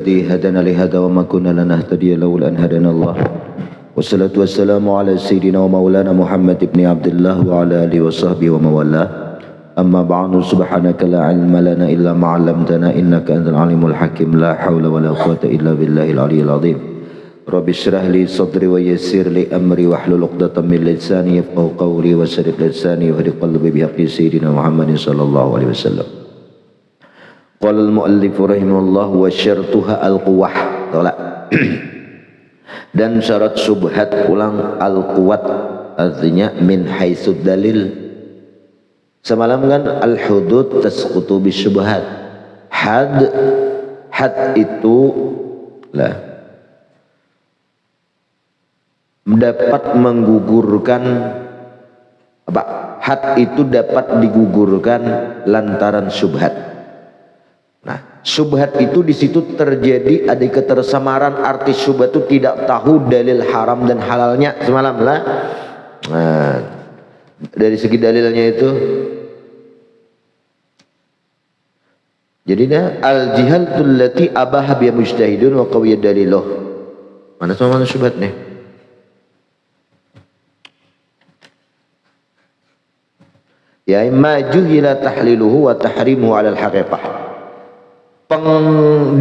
الذي هدانا لهذا وما كنا لنهتدي لولا أن هدانا الله والصلاة والسلام على سيدنا ومولانا محمد بن عبد الله وعلى آله وصحبه ومن والاه أما بعد سبحانك لا علم لنا إلا ما علمتنا إنك أنت العليم الحكيم لا حول ولا قوة إلا بالله العلي العظيم رب اشرح لي صدري ويسر لي أمري واحلل عقدة من لساني يفقهوا قولي وسدد لساني واهد قلبي بحق سيدنا محمد صلى الله عليه وسلم. Qala al-muallif rahimahullah wa syartuha al-quwah tolak dan syarat subhat ulang al-quwat artinya min haitsud dalil. Semalam kan al-hudud tasqutu bisyubhat. Had itu lah dapat menggugurkan apa? Had itu dapat digugurkan lantaran subhat. Nah, syubhat itu di situ terjadi ada ketersamaran arti syubhat itu tidak tahu dalil haram dan halalnya semalam lah. Nah, dari segi dalilnya itu jadi al-jihalatul lati abaha bi mujtahidun wa qawiy daliluh. Mana sama syubhat nih? Ya imma juhila tahliluhu wa tahrimuhu 'ala al-haqiqah.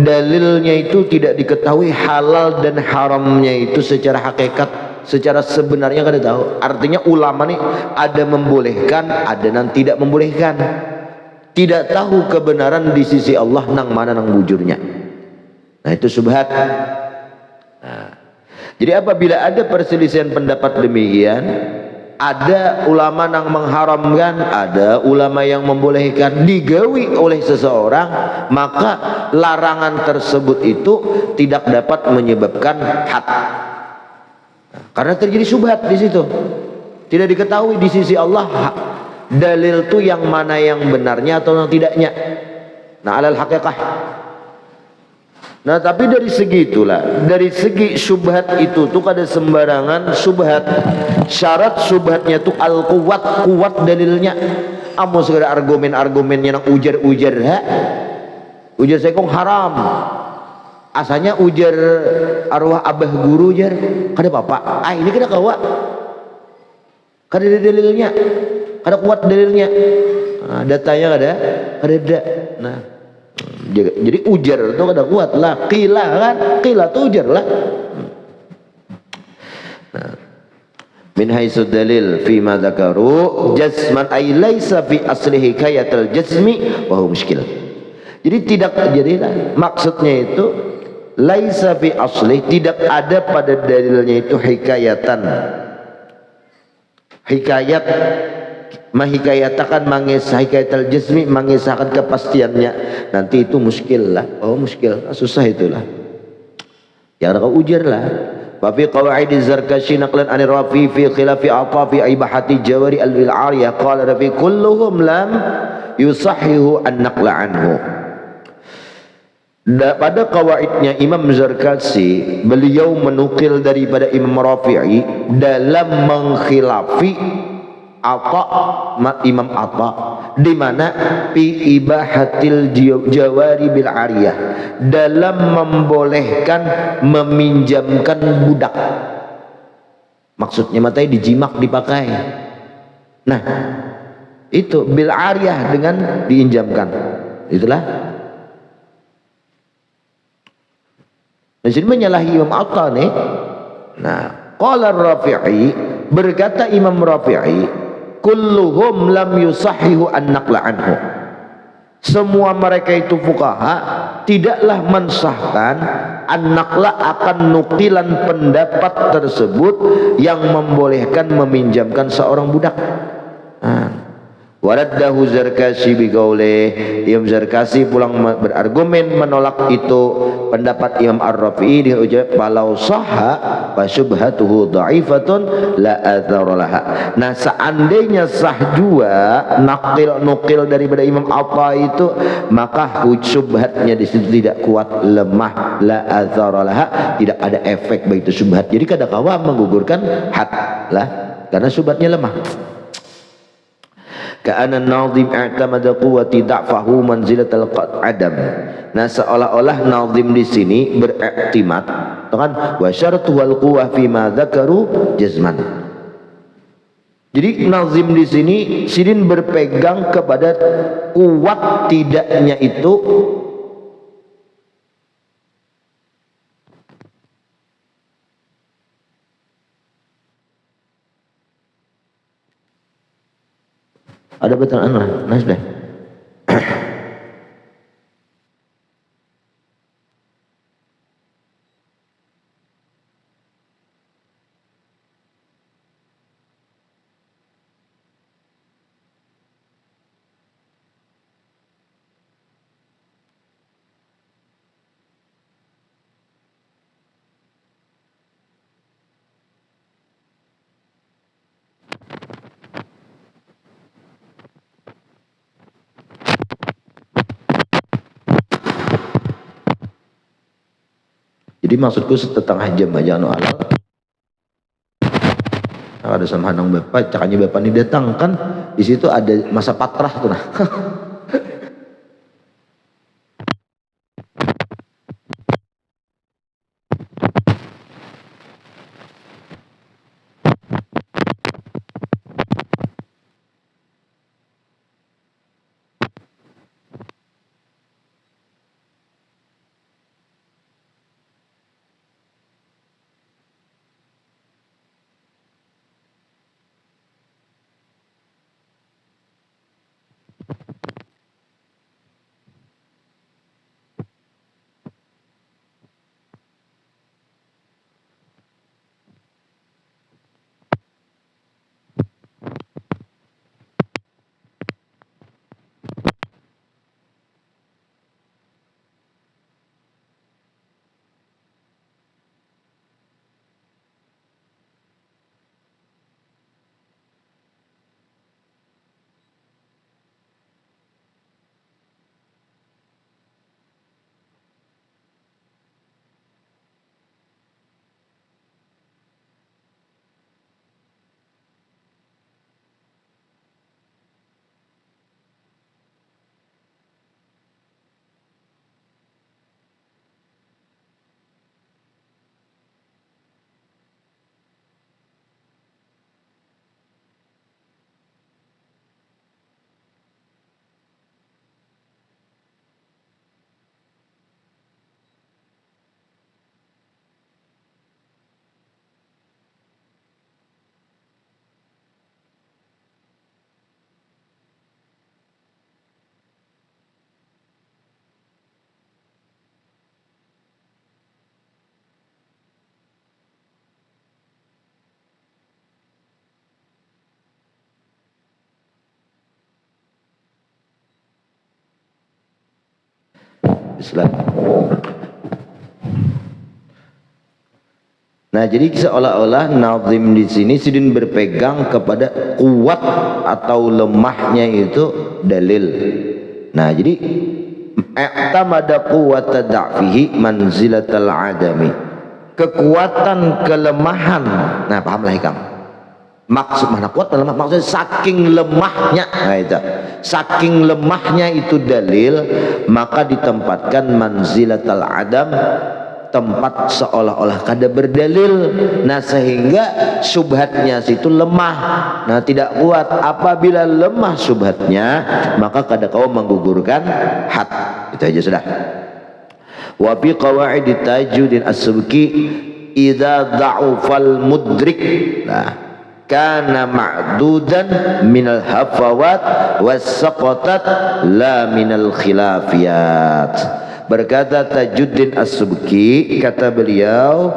Dalilnya itu tidak diketahui halal dan haramnya itu secara hakikat, secara sebenarnya kan tahu. Artinya ulama nih ada membolehkan, ada yang tidak membolehkan. Tidak tahu kebenaran di sisi Allah nang mana nang bujurnya. Nah itu subhat. Nah, jadi apabila ada perselisihan pendapat demikian, ada ulama yang mengharamkan, ada ulama yang membolehkan, digawi oleh seseorang, maka larangan tersebut itu tidak dapat menyebabkan had. Karena terjadi subhat di situ. Tidak diketahui di sisi Allah dalil itu yang mana yang benarnya atau yang tidaknya. Nah, alal haqiqah. Nah tapi dari segi itulah, dari segi syubhat itu tuh kada sembarangan syubhat. Syarat syubhatnya tuh al-quwat, kuat dalilnya. Amo segala argumen-argumennya nang ujar-ujar ujar sekong haram. Asalnya ujar arwah abah guru ujar kada apa-apa. Ini kada kawa. Kada ada dalilnya. Kada kuat dalilnya. Nah, datanya kada ada. Nah jadi ujar itu kada kuat lah, qila kan, qila itu ujar lah. Nah, min haitsu dalil fi ma dzakaru jazman ay laisa fi aslihi kayatul jazmi wa huwa muskil. Jadi tidak jadilah maksudnya itu laisa fi asli, tidak ada pada dalilnya itu hikayatan. Hikayat mahikayatakan mengisah hikayatul jazmi, mengisahkan kepastiannya, nanti itu muskil lah. Oh muskil, susah itulah. Yang kau ujar lah. Wa fi qawaid az-Zarkashi naqlan an Rafi fi khilafi ata fi ibahati jawari al-ariyah qala Rafi kulluhum lam yusahhihu an-naqla anhu. Pada kawaidnya Imam Zarkashi, beliau menukil daripada Imam Rafi'i dalam mengkhilafi Imam Atta, di mana fi ibahatil jawari bil ariyah, dalam membolehkan meminjamkan budak. Maksudnya matanya dijimak dipakai. Nah, itu bil ariyah dengan diinjamkan. Itulah. Di sini menyalahi Imam Atta nih. Nah, qala Rafi'i, berkata Imam Rafi'i, kulluhum lam yusahhihu an-naqla anhu. Semua mereka itu fuqaha tidaklah mensahkan an-naqla akan nukilan pendapat tersebut yang membolehkan meminjamkan seorang budak. Waraddahu Zarkashi biqaulih, Imam Zarkashi pulang berargumen menolak itu pendapat Imam Ar-Rafi'i dengan ujar falau sahha fa syubhatuhu dha'ifatun la athara laha. Nah seandainya sah juga nukil daripada Imam Atta itu, maka syubhatnya di situ tidak kuat, lemah, la athara laha, tidak ada efek bagi itu syubhat. Jadi kadang-kadang menggugurkan had lah karena syubhatnya lemah. Ka'anna an-nazim i'tamada quwwati da'fahu manzilatal adam. Nah, seolah-olah nazim di sini beriktimat, kan, wa syartu wal quwwah fi ma dzakaru jazman. Jadi nazim di sini Sidin berpegang kepada kuat tidaknya itu ada betul nice deh. Jadi maksudku setengah jam aja no alal. Ada sama nang bapak, cakanya bapak ini datang kan, di situ ada masa patrah tuh nah. Islam. Nah, jadi seolah-olah nazim di sini Sidin berpegang kepada kuat atau lemahnya itu dalil. Nah, jadi i'tamada quwwata da'fihi manzilatal adami. Kekuatan kelemahan. Nah, pahamlah Hikam. Maksud mana kuat lemah, maksudnya saking lemahnya. Nah, itu. Saking lemahnya itu dalil, maka ditempatkan manzilatal adam, tempat seolah-olah kada berdalil. Nah, sehingga syubhatnya situ lemah, nah tidak kuat. Apabila lemah syubhatnya, maka kada kau menggugurkan had. Itu aja sudah. Wa fi qawaid tajudin as-subki idza dha'ufal mudrik, nah kana ma'dudan minal hafawat was-saqatat la minal khilafiyat. Berkata Tajuddin As-Subki, kata beliau,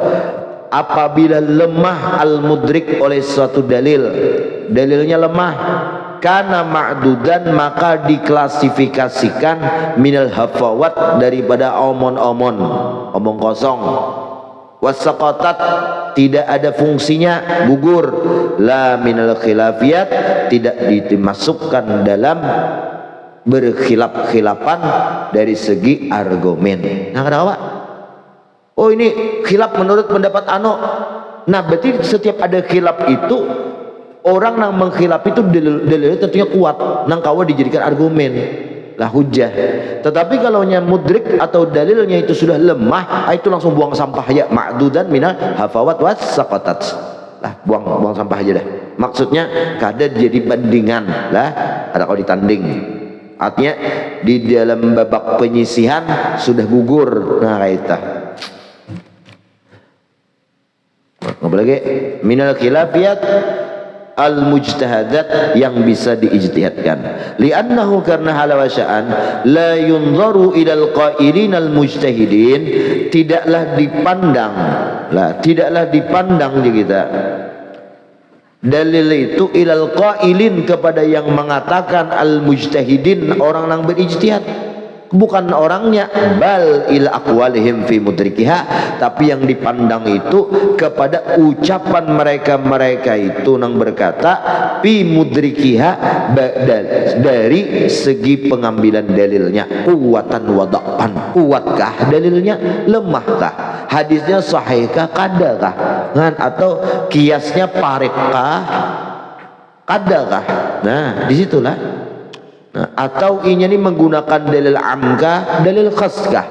apabila lemah al-mudrik oleh suatu dalil, dalilnya lemah, kana ma'dudan, maka diklasifikasikan minal hafawat, daripada omon-omon, omong kosong, wasaqatat, tidak ada fungsinya, gugur, la minal khilafiyat, tidak dimasukkan dalam berkhilaf-khilapan dari segi argumen. Nah, kenapa? Oh, ini khilaf menurut pendapat ano. Nah, berarti setiap ada khilaf itu orang yang mengkhilaf itu dalil tentunya kuat, nang kawa dijadikan argumen lah hujah. Tetapi kalau mudrik atau dalilnya itu sudah lemah, itu langsung buang sampah ya, ma'dudan minal hafawat was saqatat. Lah buang sampah aja dah. Maksudnya kada jadi bandingan lah, ada kalau ditanding. Artinya di dalam babak penyisihan sudah gugur. Nah kaita. Apalagi minal khilafiyat al-mujtahadat yang bisa diijtihadkan. Li'annahu karena halawasya'an la yunzaru ilal qailin al-mujtahidin, tidaklah dipandang di kita dalil itu ilal qailin kepada yang mengatakan al-mujtahidin, orang yang berijtihad, bukan orangnya, bal il aqwalihim fi mudrikiha, tapi yang dipandang itu kepada ucapan mereka itu yang berkata fi mudrikiha, dari segi pengambilan dalilnya, kuwatan wada'an, kuatkah dalilnya, lemahkah hadisnya, sahihkah, kadakah kan, atau kiasnya parikkah, kadakah. Nah disitulah. Nah, atau ini menggunakan dalil amkah, dalil khaskah.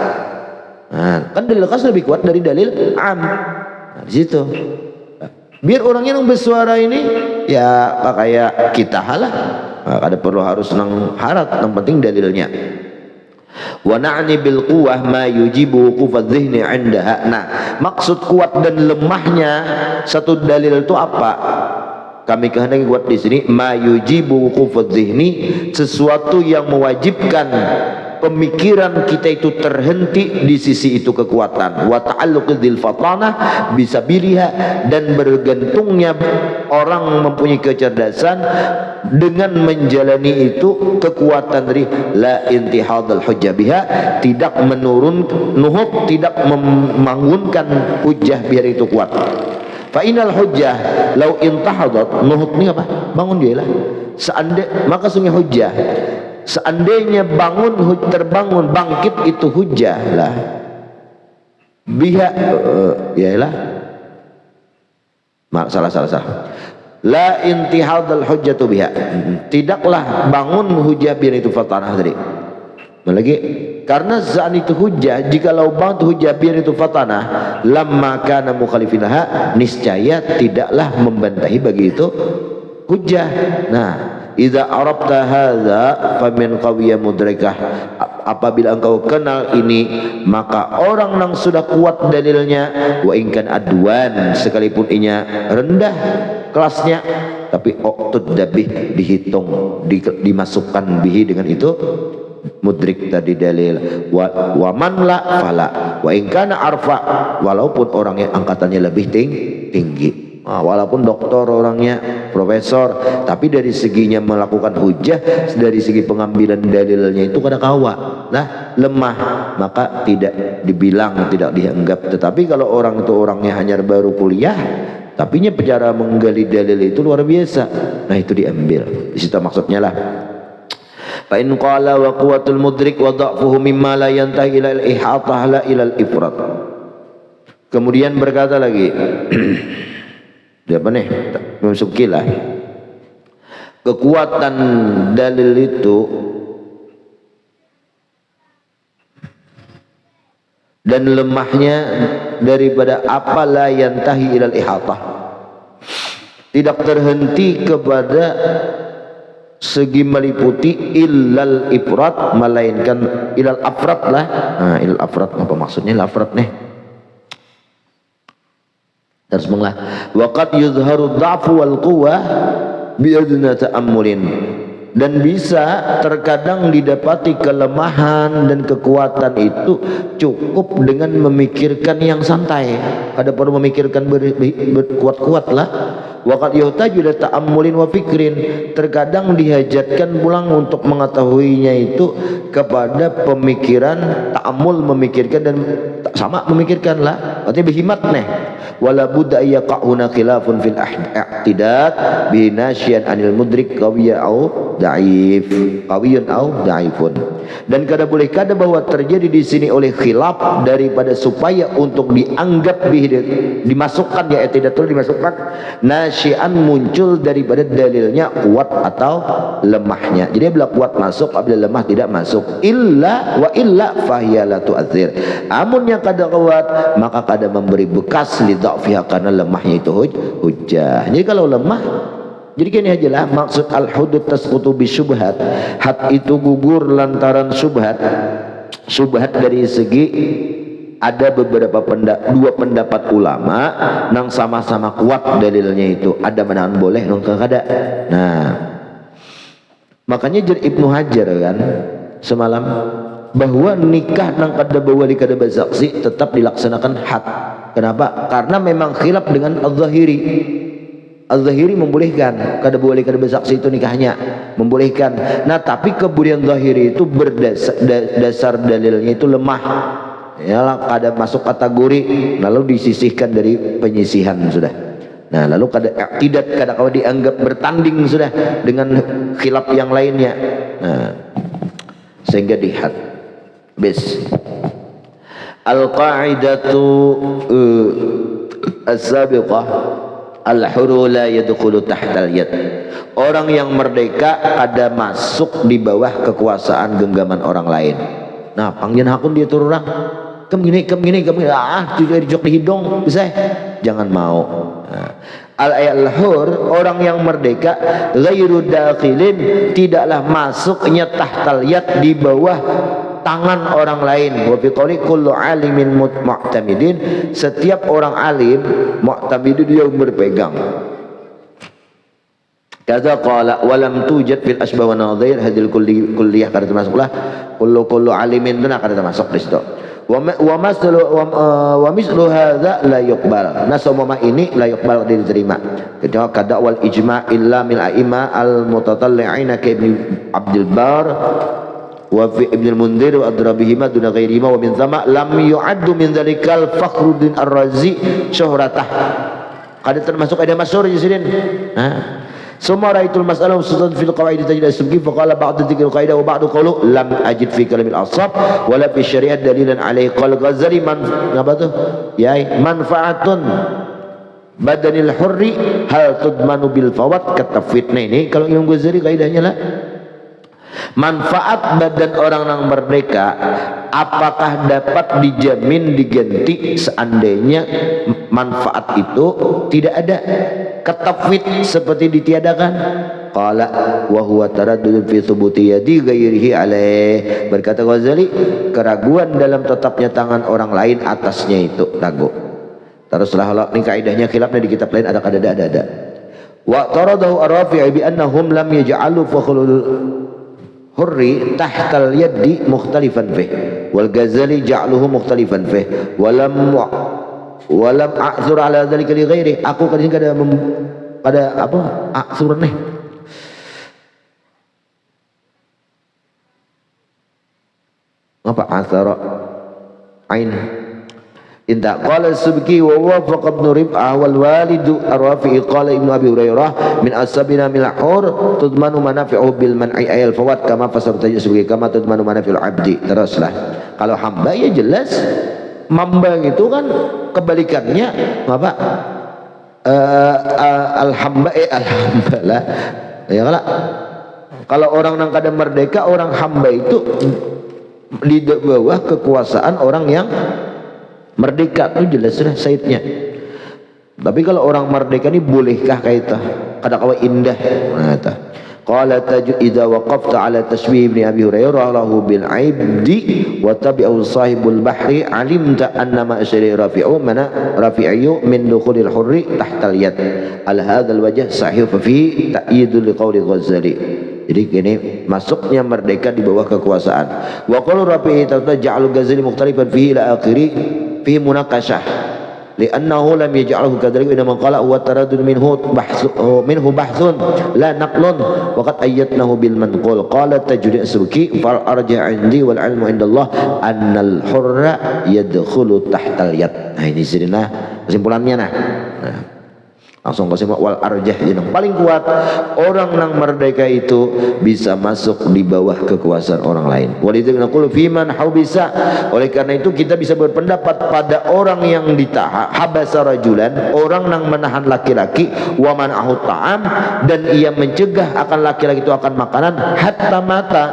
Nah, kan dalil khas lebih kuat dari dalil am. Nah, di situ. Biar orangnya yang bersuara ini ya kayak kita halah. Nah, ada perlu harus nang harat, yang penting dalilnya. Wa na'ni bil quwwah ma yujibu wuquf adh-dhihni 'indaha. Nah, maksud kuat dan lemahnya satu dalil itu apa? Kami kehendaki buat di sini ma yujibu wuqufadz dzihni, sesuatu yang mewajibkan pemikiran kita itu terhenti di sisi itu kekuatan, wa ta'alluqil fatanah bisabiliha, dan bergantungnya orang mempunyai kecerdasan dengan menjalani itu kekuatan dari la intihadul hujjah biha, tidak menurun nuhuk, tidak membangunkan hujjah biar itu kuat. Fa inal hujjah lau intahadat, nuhut ni apa? Bangun dia lah. Maka sungguh hujjah, seandainya terbangun bangkit itu hujjah lah. Biha yalah. Salah. La intihadal hujjatu biha. Tidaklah bangun hujjah biar itu fatanah tadi. Lagi karena saat itu hujjah, jikalau bantu hujjah biar itu fatanah, lamma kana mukhalifinaha, niscaya tidaklah membantahi bagi itu hujjah. Nah, idza arabta hadza famin qawiyya mudrikah, apabila engkau kenal ini, maka orang yang sudah kuat dalilnya, wa ingkan adwan, sekalipun inya rendah kelasnya, tapi uqtud dabih, dihitung, dimasukkan bihi dengan itu mudrik tadi dalil, wa man la fala wa in kana arfa, walaupun orangnya angkatannya lebih tinggi, walaupun doktor orangnya, profesor, tapi dari seginya melakukan hujjah, dari segi pengambilan dalilnya itu kada kawa nah lemah, maka tidak dibilang, tidak dianggap. Tetapi kalau orang itu orangnya hanya baru kuliah, tapi cara menggali dalil itu luar biasa, nah itu diambil. Di situ maksudnya lah. Fa in qala wa quwwatul mudrik wa dha'fuhu mimma la yantahi ila al-ihatah la ila al-ifrat. Kemudian berkata lagi apa nih? Masukilah. Kekuatan dalil itu dan lemahnya daripada apa la yantahi ila al-ihatah. Tidak terhenti kepada segi meliputi illal ifrat, melainkan ilal afrat lah. Nah, ilal afrat apa maksudnya? Ilal afrat nih terus menglah waqad yuzharu dha'fu wal quwwah bi'adna ta'ammulin, dan bisa terkadang didapati kelemahan dan kekuatan itu cukup dengan memikirkan yang santai, kada perlu memikirkan berkuat-kuat lah. Waqad yuhtaju ila ta'ammulin wa fikrin, terkadang dihajatkan pulang untuk mengetahuinya itu kepada pemikiran, ta'ammul memikirkan, dan sama memikirkan lah, artinya berhimat nih. Wala budda yaqa'una khilafun fil i'tidad bi nasyan anil mudrik qawiyya au da'if, qawiyun au da'ifun. Dan kada boleh kada bahwa terjadi di sini oleh khilaf daripada supaya untuk dianggap dimasukkan ya tidak perlu dimasukkan nasyian muncul daripada dalilnya kuat atau lemahnya. Jadi bila kuat masuk, apabila lemah tidak masuk. Illa fahiya la tu'athir. Amun yang kada kuat maka kada memberi bekas li dha'fiha karena lemahnya itu hujjah. Jadi kalau lemah, jadi gini aja lah, maksud al-hudud tasqutu bisyubhat, had itu gugur lantaran syubhat. Syubhat dari segi ada beberapa dua pendapat ulama nang sama-sama kuat dalilnya itu, ada menahan boleh nang kada. Nah, makanya Ibnu Hajar kan semalam bahwa nikah nang kada bawali kada bersaksi tetap dilaksanakan had. Kenapa? Karena memang khilaf dengan al-zahiri. Al-Zahiri membolehkan, kada boleh kada bersaksi itu nikahnya, membolehkan. Nah, tapi kemudian Zahiri itu dasar dalilnya itu lemah. Yalah, kada masuk kategori, lalu disisihkan dari penyisihan sudah. Nah, lalu kada kau dianggap bertanding sudah dengan khilaf yang lainnya. Nah, sehingga dihad. Bis. Al-qa'idatu as-sabiqah al-huru la yadkhulu tahtal yad. Orang yang merdeka kada masuk di bawah kekuasaan genggaman orang lain. Nah, panggil hakun dia turun orang. Kemgini tidak dijok di hidung bisa. Jangan mau. Nah, al-hur orang yang merdeka ghairu dakhilin tidaklah masuknya tahtal yad di bawah tangan orang lain. Wa fi qali kullu alimin mu'tamidin, setiap orang alim mu'tamidin dia berpegang. Kata qala wa lam tujad fil asbah wa nadhir hadil kulliyah kada termasuklah kullu alimin itu kada termasuk di situ. Wa mislu hadza la yuqbal. Nah, semua ini la yuqbal diterima. Kecuali kada wal ijma' illa min a'imma al mutatalli'ina ka Ibnu Abdul Bar wa fi Ibn al-Mundhir wa adrabihima duna ghairihima wa min thama lam yu'addu min dzalikal Fakhruddin Ar-Razi syuhratah. Kada termasuk ada masyhur di sini. Summa ra'aitul mas'alah usulan fil qawaid tajid as-subki fa qala ba'd dzikr qaidah wa ba'd qawlu lam ajid fi kalam al-ashab wa la fi syari'ah dalilan alaihi qala Ghazali apa tuh ya manfaatun badanil hurri hal tudmanu bil fawat kata fitnah. Ini kalau Imam Ghazali kaidahnya lah, manfaat badan orang yang merdeka apakah dapat dijamin diganti seandainya manfaat itu tidak ada, ketafwid seperti ditiadakan. Qala wa huwa taraddud fi thubuti yadi ghairihi alaih. Berkata Ghazali, keraguan dalam tetapnya tangan orang lain atasnya itu ragu. Teruslah ini kaidahnya khilafnya di kitab lain ada. Wa taradahu ar-Rafi'i bi annahum lam yaj'alu fakhlul hurri tahtal yaddi mukhtalifan fih wal Ghazali ja'aluhu mukhtalifan fih walam a'zur ala dzalika li ghairi. Aku kadang pada apa a'zur nih apa athara ain inta qala subki wa wafaqa ibn rib'ah wal walid ar-Rafi'i qala ibnu Abi Hurairah min asabina mil hur tudmanu manafi'u bil man'i ayal fawat kama fasar tajid subki kama tudmanu manafi'ul abdi. Teruslah kalau hamba ya jelas mambang itu kan kebalikannya apa alhamdulillah ya kalau orang yang kada merdeka orang hamba itu di bawah kekuasaan orang yang merdeka itu jelas sudah saidnya. Tapi kalau orang merdeka ini bolehkah kaita kada kawa indah. Nah ta qala tajid idza waqafta ala tashbih ibn Abi Hurairah lahu bil aibdi wa tabi'u sahibul bahri alimta anna ma asyari rafi'u min dukhulil hurri tahtal yad al hadzal wajh sahih fa fi ta'yidul liqauli Ghazali. Jadi gini masuknya merdeka di bawah kekuasaan. Wa qalu Rafi'i ja'al Ghazali mukhtalifan fihi ila akhiri fihi munaqashah li'annahu lam yaj'alhu kadzalika inma qala huwa taraddud minhu bahthun la naqlun wa qad ayyadnahu bil manqul qala tajrid as-subki fal arja' indi wal ilmu indallah annal hurra yadkhulu tahtal yad. Nah ini sirina kesimpulannya nah. langsung kasih wal arjah yang paling kuat orang yang merdeka itu bisa masuk di bawah kekuasaan orang lain. Walidzalika naqulu fiman habisa, oleh karena itu kita bisa berpendapat pada orang yang ditahan, habasa rajulan, orang yang menahan laki-laki, wa man'ahu ta'am, dan ia mencegah akan laki-laki itu akan makanan, hatta mata,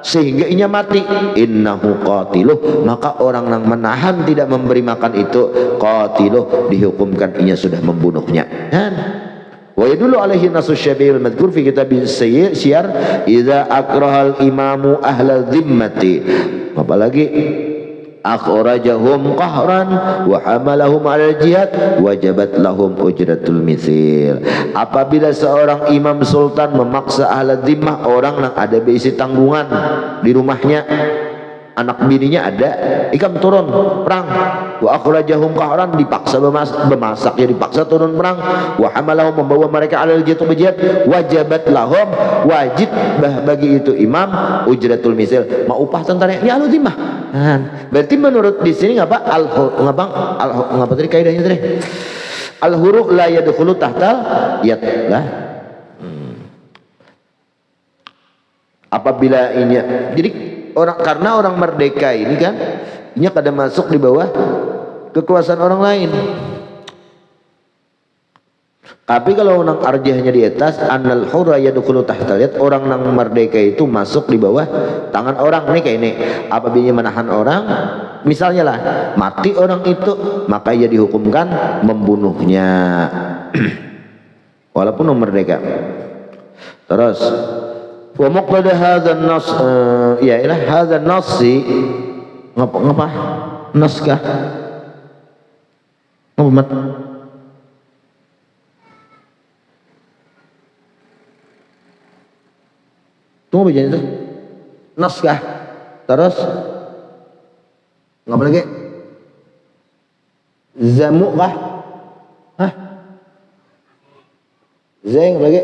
sehingga inya mati, innahu qatiluh, maka orang yang menahan tidak memberi makan itu qatiluh, dihukumkan inya sudah membunuhnya. Dan wa yadullu alaihi nasus syafi'il madhkur fi kitab syiar idza akrahal imamu ahlal dhimmati, apalagi akhrajahum qahran wa hamalahum ala jihad wajabat lahum ujratul mithil. Apabila seorang imam sultan memaksa ahli dhimmah, orang yang ada berisi tanggungan di rumahnya, anak bininya ada, ikam turun perang, wa akhrajahum qahran, dipaksa bemasak ya, dipaksa turun perang, wa hamalahum, membawa mereka alal jihad, wajabat lahum, wajib bagi itu imam ujratul misil, mau upah tentara ya ahli dhimmah. Berarti menurut di sini ngapa ngapa tadi kaidahnya tadi al-huru la yadkhulu tahtal yad lah. Apabila ini jadi orang, karena orang merdeka ini kan ini kada masuk di bawah kekuasaan orang lain. Tapi kalau orang arjahnya di atas, annal hurra yadkhulu tahtal yad, orang yang merdeka itu masuk di bawah tangan orang. Nih kayak ini, apabila menahan orang, misalnya lah mati orang itu, maka ia dihukumkan membunuhnya walaupun orang merdeka. Terus wa muqtada hadzal nas, ya ilah hadzal nasi, ngapa naskah Muhammad tunggu baca itu naskah. Terus ngapa lagi zamu kah, zeng lagi,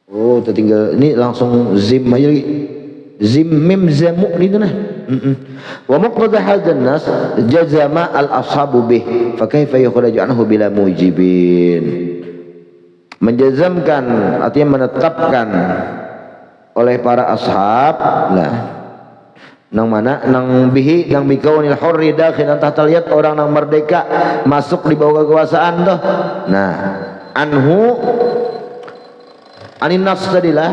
oh tertinggal ini langsung zim aja lagi, zim mim zamu itu nah. Wa muqtada hadzal nas jazama al ashabu bih fa kaifa yukhraju anhu bila mujibin, menjazamkan artinya menetapkan oleh para ashab lah, nang mana nang bihi nang bikaunil hurri dakhilan tahtal yad, orang nang merdeka masuk di bawah kekuasaan tuh. Nah anhu anin nas tadilah,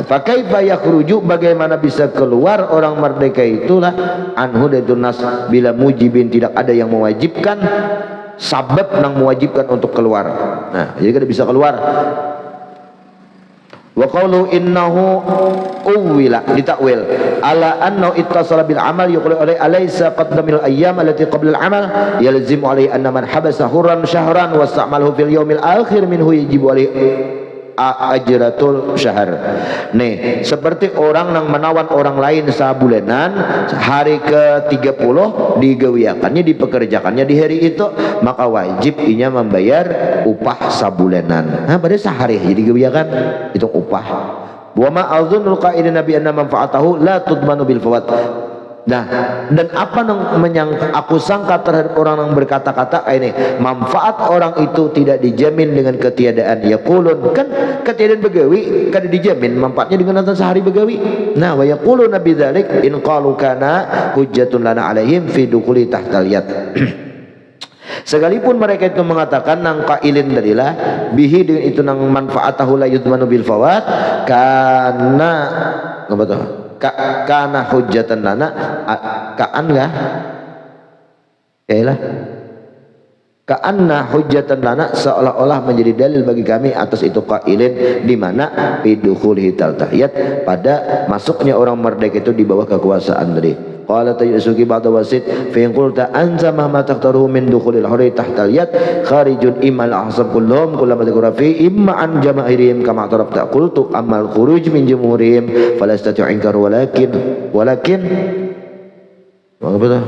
pakai bayak rujuk, bagaimana bisa keluar orang merdeka itulah anhu dari nas bila mujibin, tidak ada yang mewajibkan, sabab nang mewajibkan untuk keluar. Nah jadi kada bisa keluar. Wa qawlu innahu uwila, ditakwil ala annahu ittasala bil amal yuqulu alai alaysa qaddamil ayyam allati qabla al amal yalzimu alai anna man habasa hurran syahran wa ista'malahu fil yawmil akhir minhu yajibu alai ajratul syahr. Nih seperti orang yang menawan orang lain sabulanan, hari ke-30 digawiakannya, dipekerjakannya di hari itu, maka wajib inya membayar upah sabulanan. Nah pada sehari jadi gawiakan hitung upah. Wa ma adzunul qailin nabi anna manfaatahu la tudmanu bil fawat. Nah dan apa yang aku sangka terhadap orang yang berkata-kata ini, manfaat orang itu tidak dijamin dengan ketiadaan. Yaqulun, kan ketiadaan begawi kada dijamin manfaatnya dengan datang sehari begawi. Nah wa yaquluna bidzalik in qalu kana hujjatun lana alaihim fi dukhuli tahtal yad. Sekalipun mereka itu mengatakan nang qailin darilah bihi, dengan itu nang manfaatahu la yudmanu bil fawat, karena apa tuh, kana hujjatan lana, kaan enggak yalah ka'anna hujjatan lana, seolah-olah menjadi dalil bagi kami atas itu qailin, di mana bidukhulihi taltahiyat, pada masuknya orang merdeka itu di bawah kekuasaan tadi. Qala tayyasuki ba'da wasit fa in qulta anta mahma taqtaruhu min dukhulil hurri tahtal yad kharijun imma al-ahsab kullum kullama dhakara fi imma an jama'irihim kama tarafta qultu amma al-khuruj min jumhurihim falastatu inkar walakin apa tu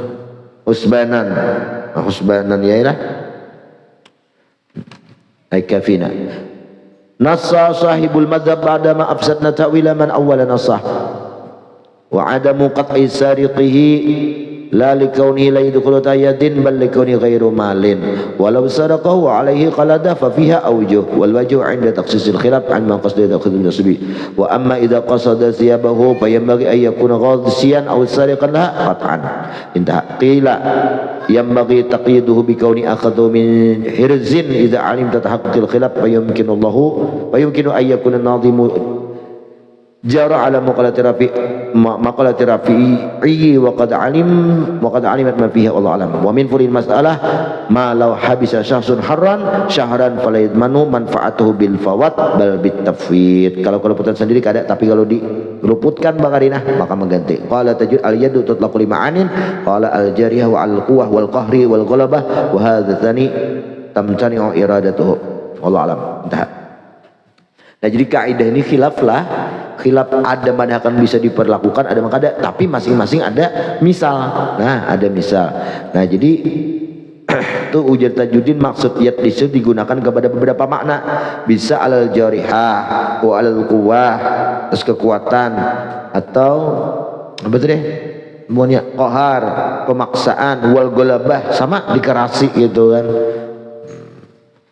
husbanan yailah ay kafina nassa sahibul madhab ba'da ma afsadna ta'wila man awwala nassah wa adamu qat'i sariqihi la likaunihi la yadkhulu tayyadin bal likaunihi ghairu malin walau sadaqahu alaihi qalada fa fiha awjuh wal wajhu 'inda takhsisil khilaf an man qasada takhsisul nasbi wa amma idza qasada thiyabahu fa yanbaghi an yakuna ghadsiyan aw sariqan laha qat'an intaha qila yanbaghi taqyiduhu bi kauni akhadhu min hirzin idza 'alimta tahaqquqil khilaf fa yumkinu an yakuna nadhimu jara ala maqalati rafi'i wa qad alimat ma fiha wallahu alam wa min furil mas'alah ma law habisa syahsun harran syahran fala yadmanu manfaatuhu bil fawat bal bit tafwid. Kalau keluputan sendiri kada, tapi kalau diluputkan bakarinah maka mengganti. Qala tajud al yadu tutlaqu li ma'anin qala al jariyah wa al quwwah wal qahri wal ghalabah wa hadza tsani tamtani'u iradatuhu wallahu alam. Nah, jadi kaidah ini khilaf ada mana akan bisa diperlakukan, ada maka ada, tapi masing-masing ada misal. Nah, ada misal. Nah, jadi itu ujar Tajuddin maksud yad itu digunakan kepada beberapa makna. Bisa alal jarihah, wa alal quwwah, terus kekuatan, atau apa tuh deh? Semuanya qahar, pemaksaan, wal ghalabah, sama dikerasi gitu kan.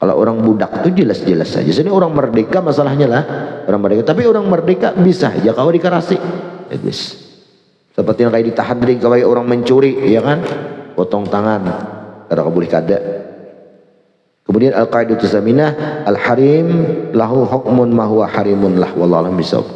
Kalau orang budak itu jelas-jelas saja. Jadi orang merdeka masalahnya lah, orang merdeka. Tapi orang merdeka bisa ya kalau dikerasi. Bagus. Seperti yang kayak ditahan dari kalau orang mencuri, ya kan? Potong tangan. Kada boleh kada. Kemudian al-qaidatu tsaminah al-harim lahu hukmun ma huwa harimun lah wallahu a'lam bishawab.